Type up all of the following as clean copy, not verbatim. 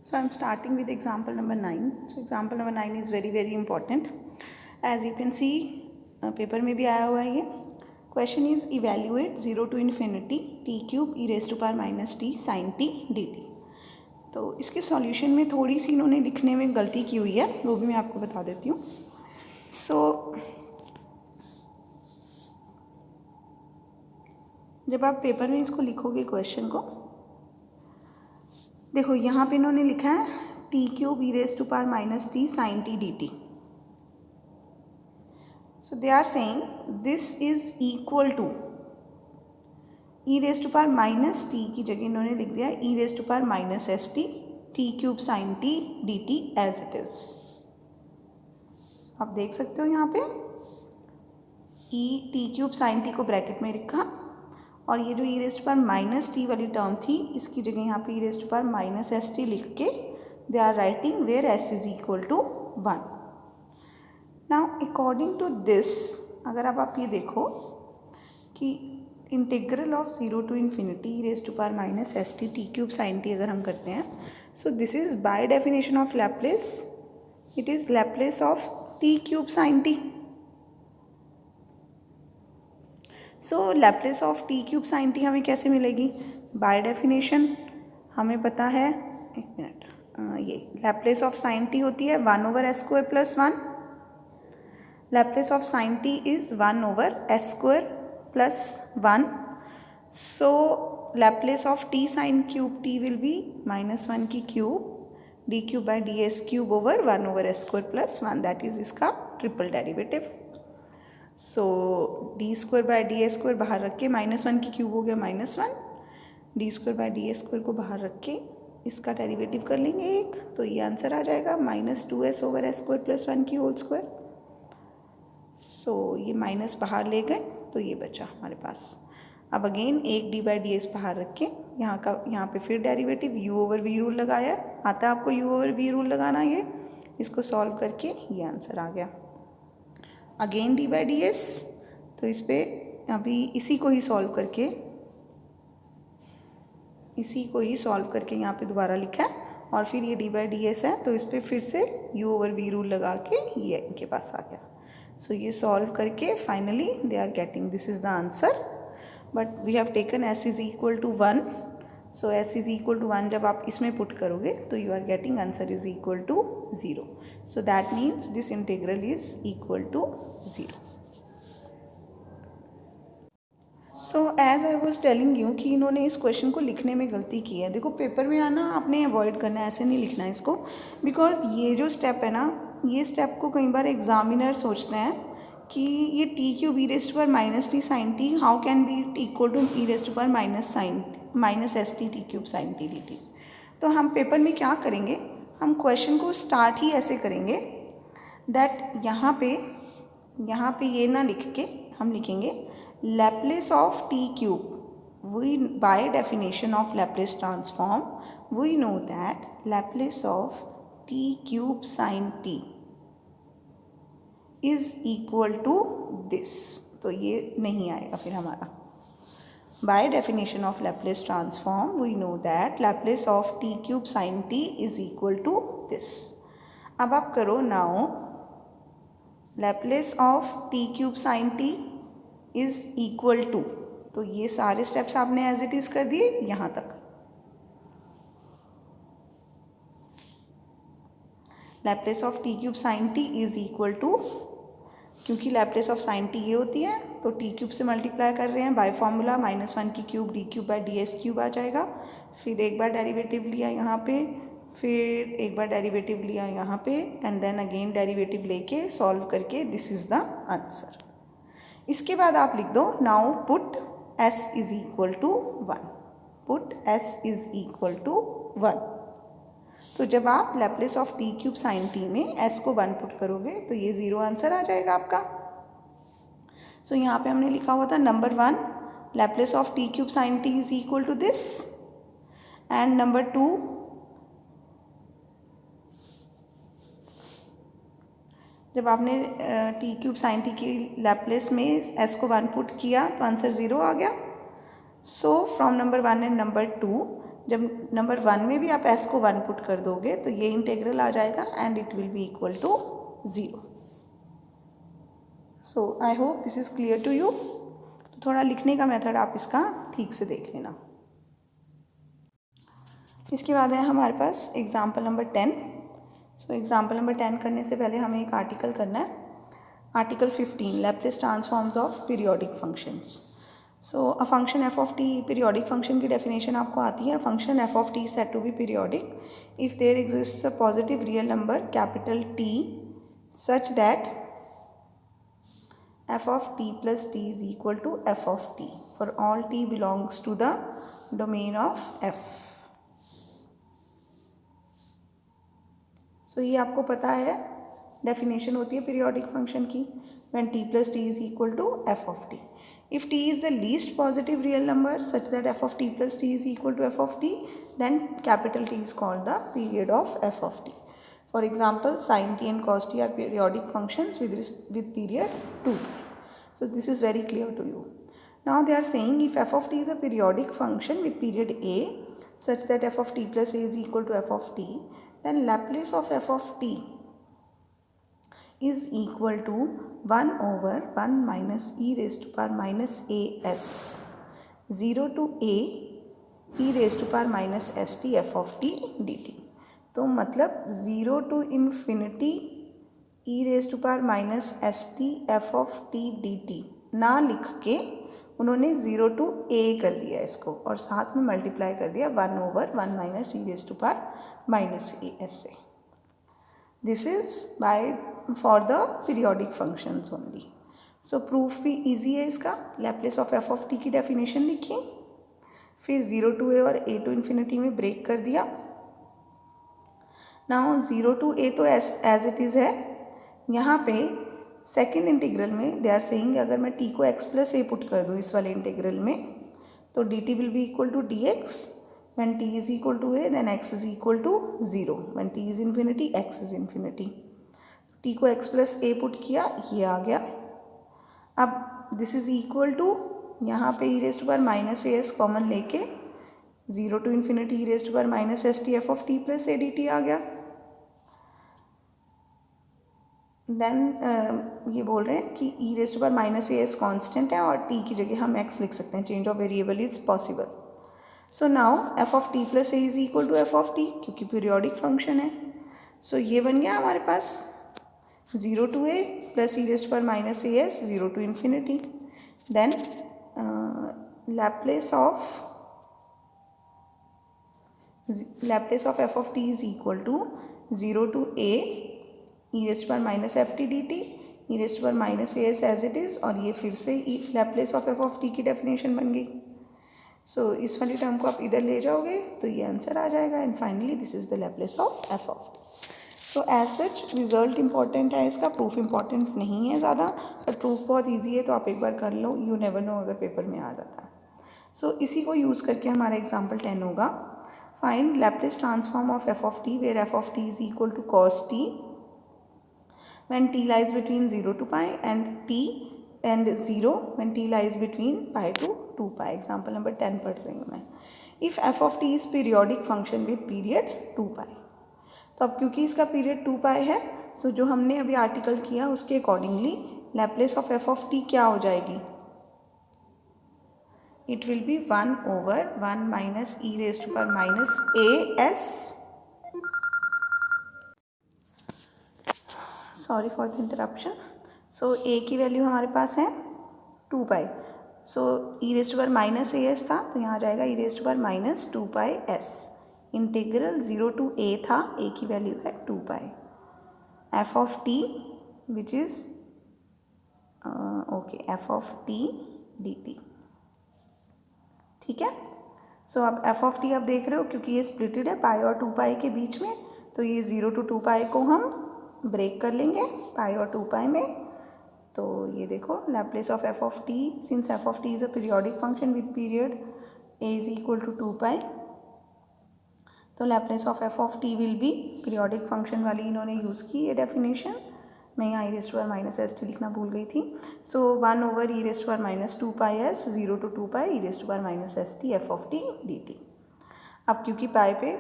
So I'm starting with example number 9. So example number 9 is very important. As you can see, paper में भी आया हुआ है ये. Question is evaluate 0 to infinity t cube e raised to power minus t sin t dt. तो इसके solution में थोड़ी सी इन्होंने लिखने में गलती की हुई है, वो भी मैं आपको बता देती हूँ. सो जब आप पेपर में इसको लिखोगे क्वेश्चन को, देखो यहाँ पे इन्होंने लिखा है t cube E raise to power minus T sine T D t. So they are saying this is equal to E raise to power minus t की जगह इन्होंने लिख दिया e raise to power minus S T cube sine T D t as it is. आप देख सकते हो यहाँ पे e t cube sine t को ब्रैकेट में रखा और ये जो e raise to power minus t वाली टर्म थी इसकी जगह यहाँ पे e raise to power minus S t लिख के they are writing where s is equal to 1. Now according to this अगर आप ये देखो कि integral of 0 to infinity e raise to power minus S T cube sine t अगर हम करते हैं, so this is by definition of Laplace, it is Laplace of T cube sine T. So Laplace of T cube sine T हमें कैसे मिलेगी? By definition हमें पता है, एक मिनट, ये लैप्लेस ऑफ साइन टी होती है 1 over s square plus 1. Laplace of sine T is 1 over s square plus 1. So Laplace of t sine cube t will be -1 की cube d cube by d s cube over 1 over s square plus 1. That is इसका triple derivative. So d square by d s square बाहर रख के -1 की cube हो गया -1, d square by d s square को बाहर रख के इसका डेरिवेटिव कर लेंगे एक, तो ये आंसर आ जाएगा -2s over s square plus 1 की होल स्क्वायर. सो ये माइनस बाहर ले गए तो ये बचा हमारे पास. अब अगेन एक डी बाई डी एस बाहर रख के यहाँ पे फिर derivative u over V rule लगाया. आता है आपको u ओवर वी रूल लगाना, ये इसको सॉल्व करके ये आंसर आ गया. Again D by d S, तो इस पर अभी इसी को ही सॉल्व करके यहाँ पे दोबारा लिखा है और फिर ये डी बाई डी एस है तो इस पर फिर से u ओवर वी रूल लगा के ये इनके पास आ गया. सो ये सॉल्व करके finally they are getting this is the answer. But we have taken S is equal to 1. So S is equal to 1 जब आप इसमें पुट करोगे तो you are getting answer is equal to 0. So that means this integral is equal to 0. So as I was telling you कि इन्होंने इस question को लिखने में गलती की है. देखो पेपर में आना आपने अवॉइड करना है, ऐसे नहीं लिखना है इसको, बिकॉज ये जो स्टेप है ना, ये स्टेप को कई बार एग्जामिनर सोचते हैं कि ये T cube E raise to power minus T sine T how can be equal to E raise to power minus S T cube sine T D T. तो हम पेपर में क्या करेंगे, हम क्वेश्चन को स्टार्ट ही ऐसे करेंगे दैट यहाँ पे ये ना लिख के हम लिखेंगे Laplace of T cube. We by definition of Laplace transform we know that Laplace of T cube sine T is equal to this. तो ये नहीं आएगा फिर हमारा. By definition of Laplace transform we know that Laplace of T cube sine T is equal to this. अब आप करो now Laplace of T cube sine T is equal to, तो ये सारे स्टेप्स आपने एज इट इज कर दिए यहाँ तक. Laplace of T cube sine T is equal to, क्योंकि लैप्लेस ऑफ साइन टी ये होती है तो टी क्यूब से मल्टीप्लाई कर रहे हैं बाय फॉर्मूला -1 की cube d cube by d s cube आ जाएगा. फिर एक बार डेरिवेटिव लिया यहाँ पे, फिर एक बार डेरिवेटिव लिया यहाँ पे एंड देन अगेन डेरिवेटिव लेके सॉल्व करके दिस इज़ द आंसर. इसके बाद आप लिख दो now put s is equal to 1. Put s is equal to 1. तो जब आप Laplace of T cube sine T में s को 1 पुट करोगे तो ये 0 आंसर आ जाएगा आपका. सो यहाँ पे हमने लिखा हुआ था number 1 Laplace of T cube sine T is equal to this, and number 2 जब आपने टी क्यूब साइन टी की लैप्लेस में s को 1 पुट किया तो आंसर 0 आ गया. So from number 1 and number 2 जब नंबर 1 में भी आप s को 1 पुट कर दोगे तो ये इंटेग्रल आ जाएगा and it will be equal to 0. So I hope this is clear to you. तो थोड़ा लिखने का मेथड आप इसका ठीक से देख लेना. इसके बाद है हमारे पास example number 10. So example number 10 करने से पहले हमें एक आर्टिकल करना है. Article 15 Laplace transforms of periodic functions. So a function f of t periodic function की डेफिनेशन आपको आती है. Function f of t set to be periodic if there exist a positive real number capital t such that f of t plus t is equal to f of t for all t belongs to the domain of f. So ये आपको पता है definition होती है periodic function की. when t plus t is equal to f of t. if t is the least positive real number such that f of t plus t is equal to f of t, then capital T is called the period of f of t. For example, sin t and cos t are periodic functions with period 2π. So this is very clear to you. Now they are saying if f of t is a periodic function with period a such that f of t plus a is equal to f of t, then Laplace of f of t is equal to 1 over 1 minus e raised to power minus as 0 to a e raised to power minus st f of t dt. तो मतलब 0 to infinity e raise to power minus S T F of T D T ना लिख के उन्होंने 0 to a कर दिया इसको और साथ में मल्टीप्लाई कर दिया 1 over 1 minus e raise to power minus A s से. This is by for the periodic functions only. So proof भी इजी है इसका. Laplace of F of t की डेफिनेशन लिखी, फिर 0 to a और a to इन्फिनिटी में break कर दिया. नाउ 0 to a तो एज इट इज़ है. यहाँ पे सेकेंड इंटीग्रल में दे आर सेइंग अगर मैं t को x प्लस ए पुट कर दूँ इस वाले इंटीग्रल में तो dt will be equal to dx. When t is equal to a then x is equal to 0. When t is infinity x is infinity. t को x plus A put किया, ये आ गया. अब दिस इज इक्वल टू यहाँ पे e raise to power minus A s common लेके 0 to infinity e raise to power minus S T F of T plus a d t आ गया. देन ये बोल रहे हैं कि e raise to power minus A s constant है और टी की जगह हम एक्स लिख सकते हैं. Change of variable is possible. So now F of T plus A is equal to F of T क्योंकि पीरियोडिक फंक्शन है. सो ये बन गया हमारे पास 0 to a plus E raise to power minus A S 0 to infinity. Then Laplace of F of T is equal to 0 to a E raise to power minus F T D T E raise to power minus A s as it is और ये फिर से Laplace of F of t की definition बन गई. सो इस वाली term को आप इधर ले जाओगे तो ये आंसर आ जाएगा and finally this is the Laplace of F of t. So as such result important है इसका, प्रूफ इंपॉर्टेंट नहीं है ज़्यादा, पर प्रूफ बहुत ईजी है तो आप एक बार कर लो. यू नेवर नो अगर पेपर में आ जाता है. सो इसी को यूज़ करके हमारा एग्जाम्पल 10 होगा. Find Laplace transform of F of t where f of T is equal to cos t when t lies between 0 to pi and t and 0 when t lies between pi to 2 pi. Example number 10 पढ़ रही हूँ मैं. If f of t is periodic function with period 2 pi. तो अब क्योंकि इसका period 2 pi है सो जो हमने अभी आर्टिकल किया उसके accordingly Laplace of f of t क्या हो जाएगी. It will be 1 over 1 minus e raised to power minus a s. Sorry for the interruption. So a की वैल्यू हमारे पास है 2 पाई. So e raise to power minus A s था तो यहाँ आ जाएगा e raise to power minus 2 pi s. Integral 0 to a था, ए की वैल्यू है 2 pi. F of t which is okay f of T D t. ठीक है. सो अब एफ ऑफ टी आप देख रहे हो क्योंकि ये स्प्लिटेड है पाई और 2 पाई के बीच में तो ये 0 to 2 पाई को हम ब्रेक कर लेंगे पाई और 2 पाई में. तो ये देखो Laplace of F of t since f of t is a periodic function with period a is equal to 2 pi तो Laplace of F of t will be periodic function वाली इन्होंने यूज़ की ये डेफिनेशन. मैं यहाँ e raise to power minus S t लिखना भूल गई थी. So 1 over e raise to power minus 2 pi s 0 to 2 pi E raise to power minus S T F of T D t. अब क्योंकि पाई पे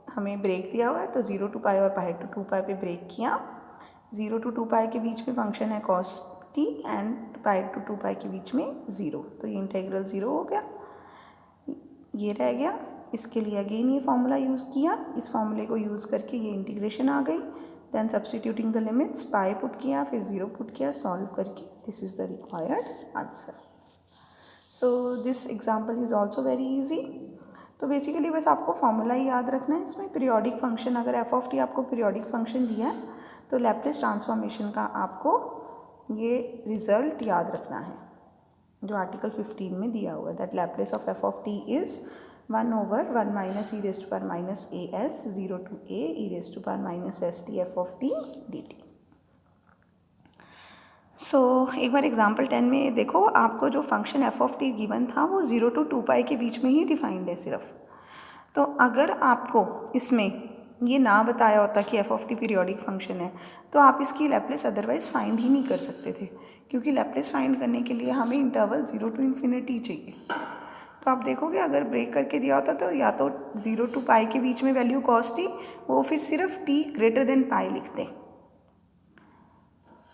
हमें ब्रेक दिया हुआ है तो 0 to पाई और पाई to 2 पाई पे ब्रेक किया। 0 to 2 पाई के बीच में फंक्शन है cos t and pi to 2 पाई के बीच में 0, तो ये इंटीग्रल 0 हो गया, ये रह गया। इसके लिए अगेन ये फॉर्मूला यूज़ किया, इस फॉर्मूले को यूज़ करके ये इंटीग्रेशन आ गई। Then substituting the limits, pi put किया, फिर 0 पुट किया, सॉल्व करके this is the required answer. So this example is also very easy. तो बेसिकली बस आपको फॉर्मूला ही याद रखना है। इसमें पीरियोडिक फंक्शन, अगर एफ ऑफ टी आपको पीरियोडिक फंक्शन दिया है तो लैप्लेस ट्रांसफॉर्मेशन का आपको ये रिजल्ट याद रखना है जो आर्टिकल 15 में दिया हुआ है, that Laplace of F of t is 1/1 minus e raise to power minus A S 0 to a e raise to power minus S T F of T D t. So एक बार example 10 में देखो, आपको जो function f of t given था वो 0 to 2 पाई के बीच में ही डिफाइंड है सिर्फ। तो अगर आपको इसमें ये ना बताया होता कि F of t periodic function है तो आप इसकी लैप्लेस अदरवाइज फाइंड ही नहीं कर सकते थे, क्योंकि लैप्लेस फाइंड करने के लिए हमें इंटरवल 0 to इन्फिनिटी चाहिए। तो आप देखोगे अगर ब्रेक करके दिया होता तो या तो 0 to पाई के बीच में वैल्यू कॉस टी, वो फिर सिर्फ टी ग्रेटर देन पाई लिखते,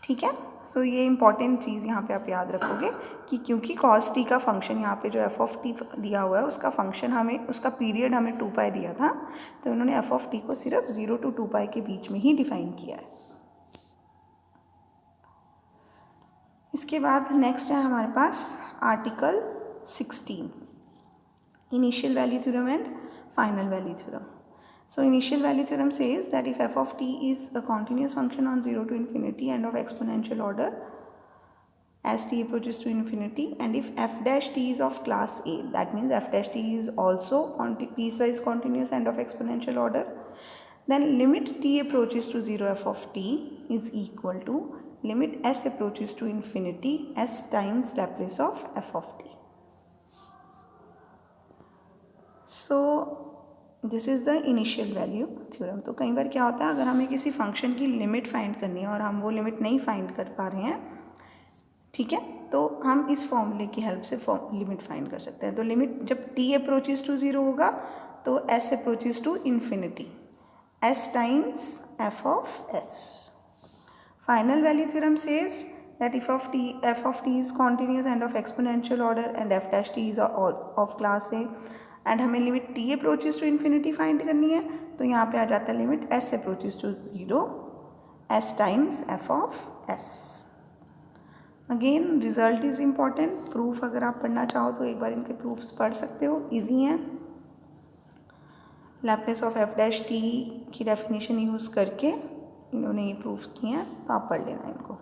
ठीक है। सो ये इंपॉर्टेंट चीज़ यहाँ पे आप याद रखोगे कि क्योंकि कॉस टी का फंक्शन यहाँ पे जो एफ ऑफ टी दिया हुआ है उसका फंक्शन हमें, उसका पीरियड हमें 2 पाई दिया था, तो उन्होंने एफ ऑफ टी को सिर्फ 0 to 2 पाई के बीच में ही डिफाइन किया है। इसके बाद नेक्स्ट है हमारे पास article 16, initial value theorem and final value theorem. So initial value theorem says that if f of t is a continuous function on 0 to infinity and of exponential order as t approaches to infinity, and if f dash t is of class A, that means f dash t is also piecewise continuous and of exponential order, then limit t approaches to 0 f of t is equal to limit s approaches to infinity s times Laplace of f of t. So this is the initial value theorem. तो कई बार क्या होता है, अगर हमें किसी function की limit find करनी है और हम वो लिमिट नहीं फाइंड कर पा रहे हैं, ठीक है, तो हम इस फॉर्मूले की हेल्प से लिमिट फाइंड कर सकते हैं। तो लिमिट जब t अप्रोचेस टू 0 होगा तो s approaches to infinity, s times f of s। Final value theorem says that if f of t is continuous and of exponential order and f dash t is of class A, and हमें limit t approaches to infinity find करनी है, तो यहाँ पे आ जाता है limit s approaches to 0 s times f of s। Again result is important. Proof अगर आप पढ़ना चाहो तो एक बार इनके प्रूफ्स पढ़ सकते हो, इजी हैं। Laplace of f dash t की डेफिनेशन यूज़ करके इन्होंने ये प्रूफ किए हैं, तो आप पढ़ लेना इनको।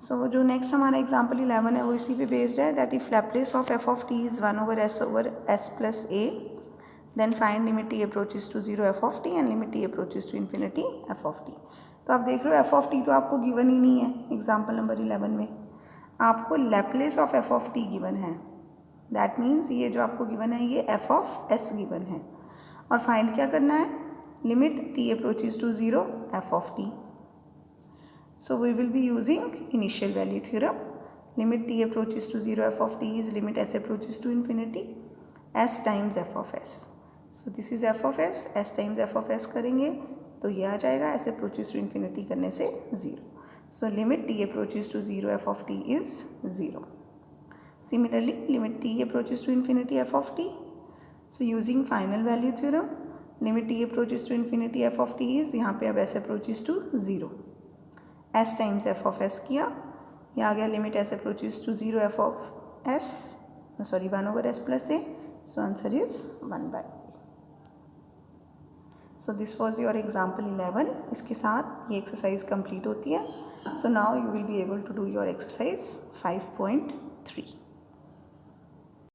सो जो नेक्स्ट हमारा एग्जाम्पल 11 है वो इसी पे बेस्ड है, that if Laplace of F of t is 1/s plus a, then find limit t approaches to 0 f of t and limit t approaches to infinity f of t. तो आप देख रहे हो एफ ऑफ टी तो आपको given ही नहीं है example number 11 में, आपको Laplace of F of t given है। दैट मीन्स ये जो आपको गिवन है ये एफ ऑफ एस गिवन है, और फाइंड क्या करना है, limit t approaches to 0 f of t. So we will be using initial value theorem. Limit t approaches to 0 f of t is limit s approaches to infinity s times f of s. So this is f of s, s times f of s करेंगे तो ये आ जाएगा s approaches to infinity करने से 0. So limit t approaches to 0 f of t is 0. Similarly, limit t approaches to infinity f of t. So using final value theorem, limit t approaches to infinity f of t is, यहाँ पे अब s approaches to 0. s times f of s किया, ये आ गया limit s approaches to 0 f of s, sorry 1/s plus a, so answer is 1/a। So this was your example 11। इसके साथ ये एक्सरसाइज कंप्लीट होती है। So now you will be able to do your exercise 5.3।